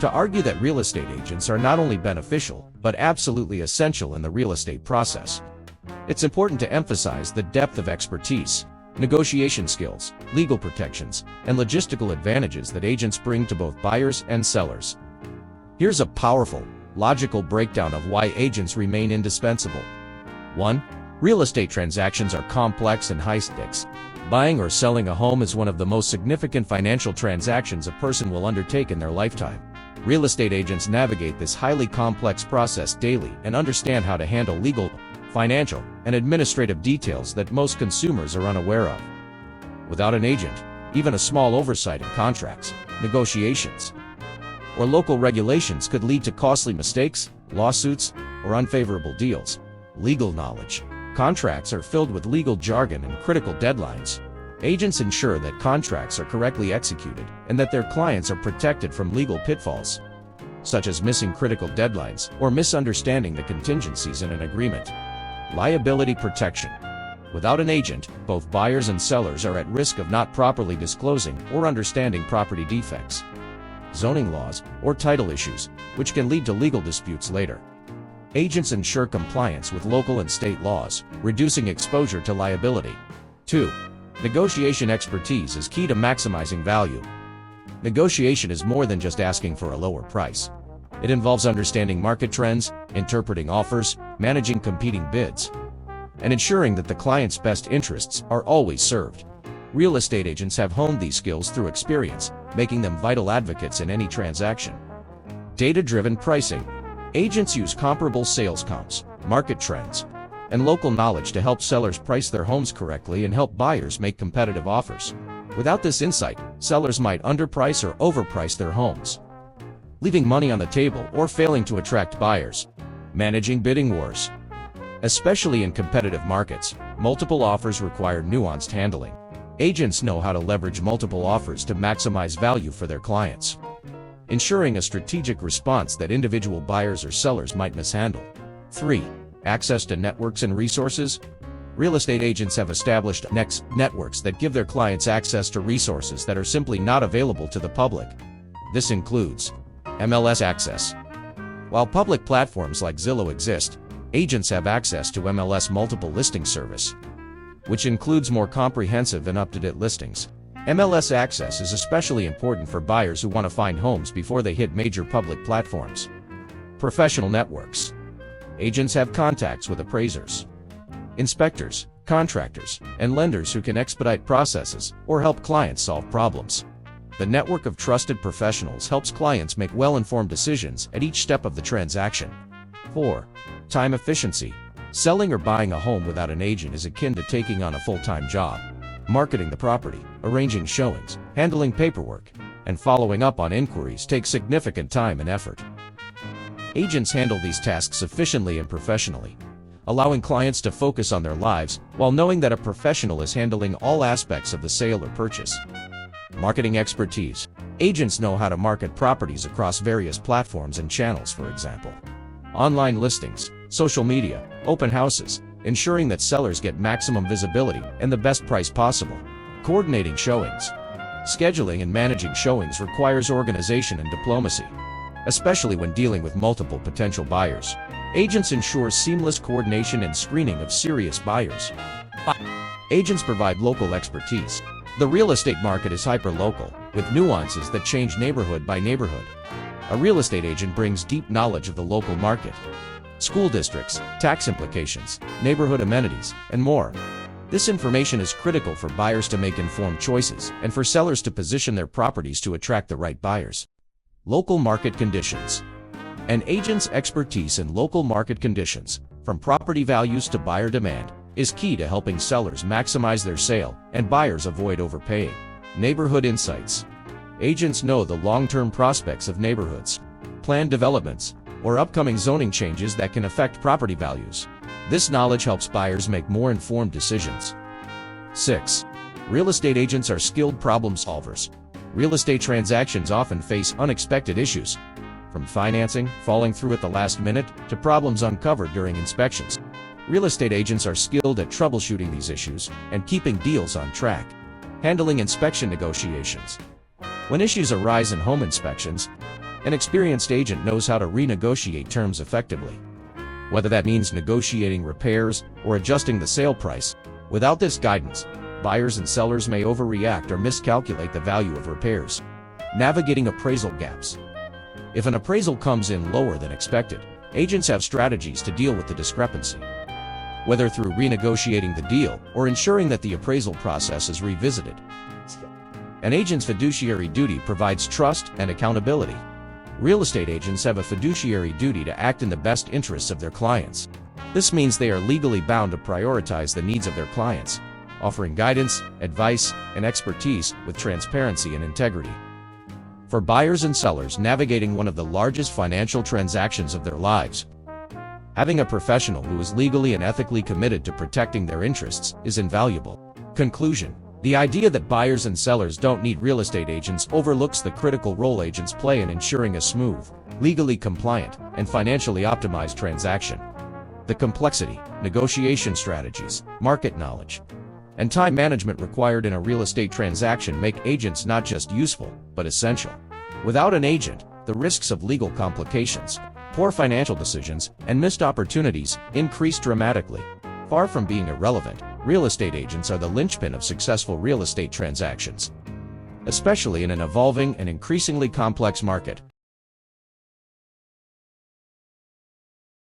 to argue that real estate agents are not only beneficial, but absolutely essential in the real estate process. It's important to emphasize the depth of expertise, negotiation skills, legal protections, and logistical advantages that agents bring to both buyers and sellers. Here's a powerful, logical breakdown of why agents remain indispensable. 1. Real estate transactions are complex and high-stakes. Buying or selling a home is one of the most significant financial transactions a person will undertake in their lifetime. Real estate agents navigate this highly complex process daily and understand how to handle legal, financial, and administrative details that most consumers are unaware of. Without an agent, even a small oversight in contracts, negotiations, or local regulations could lead to costly mistakes, lawsuits, or unfavorable deals. Legal knowledge. Contracts are filled with legal jargon and critical deadlines. Agents ensure that contracts are correctly executed and that their clients are protected from legal pitfalls, such as missing critical deadlines or misunderstanding the contingencies in an agreement. Liability protection. Without an agent, both buyers and sellers are at risk of not properly disclosing or understanding property defects, zoning laws, or title issues, which can lead to legal disputes later. Agents ensure compliance with local and state laws, reducing exposure to liability. 2. Negotiation expertise is key to maximizing value. Negotiation is more than just asking for a lower price. It involves understanding market trends, interpreting offers, managing competing bids, and ensuring that the client's best interests are always served. Real estate agents have honed these skills through experience, making them vital advocates in any transaction. Data-driven pricing. Agents use comparable sales comps, market trends, and local knowledge to help sellers price their homes correctly and help buyers make competitive offers. Without this insight, sellers might underprice or overprice their homes, leaving money on the table or failing to attract buyers. Managing bidding wars. Especially in competitive markets, multiple offers require nuanced handling. Agents know how to leverage multiple offers to maximize value for their clients, ensuring a strategic response that individual buyers or sellers might mishandle. 3. Access to networks and resources. Real estate agents have established networks that give their clients access to resources that are simply not available to the public. This includes MLS access. While public platforms like Zillow exist, agents have access to MLS Multiple Listing Service, which includes more comprehensive and up-to-date listings. MLS access is especially important for buyers who want to find homes before they hit major public platforms. Professional networks. Agents have contacts with appraisers, inspectors, contractors, and lenders who can expedite processes or help clients solve problems. The network of trusted professionals helps clients make well-informed decisions at each step of the transaction. 4. Time efficiency. Selling or buying a home without an agent is akin to taking on a full-time job. Marketing the property, arranging showings, handling paperwork, and following up on inquiries takes significant time and effort. Agents handle these tasks efficiently and professionally, allowing clients to focus on their lives while knowing that a professional is handling all aspects of the sale or purchase. Marketing expertise. Agents know how to market properties across various platforms and channels, for example, online listings, social media, open houses, ensuring that sellers get maximum visibility and the best price possible. Coordinating showings. Scheduling and managing showings requires organization and diplomacy, especially when dealing with multiple potential buyers. Agents ensure seamless coordination and screening of serious buyers. Agents provide local expertise. The real estate market is hyper-local, with nuances that change neighborhood by neighborhood. A real estate agent brings deep knowledge of the local market, school districts, tax implications, neighborhood amenities, and more. This information is critical for buyers to make informed choices and for sellers to position their properties to attract the right buyers. Local market conditions. An agent's expertise in local market conditions, from property values to buyer demand, is key to helping sellers maximize their sale and buyers avoid overpaying. Neighborhood insights. Agents know the long-term prospects of neighborhoods, planned developments, or upcoming zoning changes that can affect property values. This knowledge helps buyers make more informed decisions. 6. Real estate agents are skilled problem solvers. Real estate transactions often face unexpected issues, from financing falling through at the last minute to problems uncovered during inspections. Real estate agents are skilled at troubleshooting these issues and keeping deals on track. Handling inspection negotiations. When issues arise in home inspections, An experienced agent knows how to renegotiate terms effectively. Whether that means negotiating repairs or adjusting the sale price, without this guidance, buyers and sellers may overreact or miscalculate the value of repairs. Navigating appraisal gaps. If an appraisal comes in lower than expected, agents have strategies to deal with the discrepancy. Whether through renegotiating the deal or ensuring that the appraisal process is revisited. An agent's fiduciary duty provides trust and accountability. Real estate agents have a fiduciary duty to act in the best interests of their clients. This means they are legally bound to prioritize the needs of their clients, offering guidance, advice, and expertise with transparency and integrity. For buyers and sellers navigating one of the largest financial transactions of their lives, having a professional who is legally and ethically committed to protecting their interests is invaluable. Conclusion: the idea that buyers and sellers don't need real estate agents overlooks the critical role agents play in ensuring a smooth, legally compliant, and financially optimized transaction. The complexity, negotiation strategies, market knowledge, and time management required in a real estate transaction make agents not just useful, but essential. Without an agent, the risks of legal complications, poor financial decisions, and missed opportunities increase dramatically. Far from being irrelevant, real estate agents are the linchpin of successful real estate transactions. Especially in an evolving and increasingly complex market,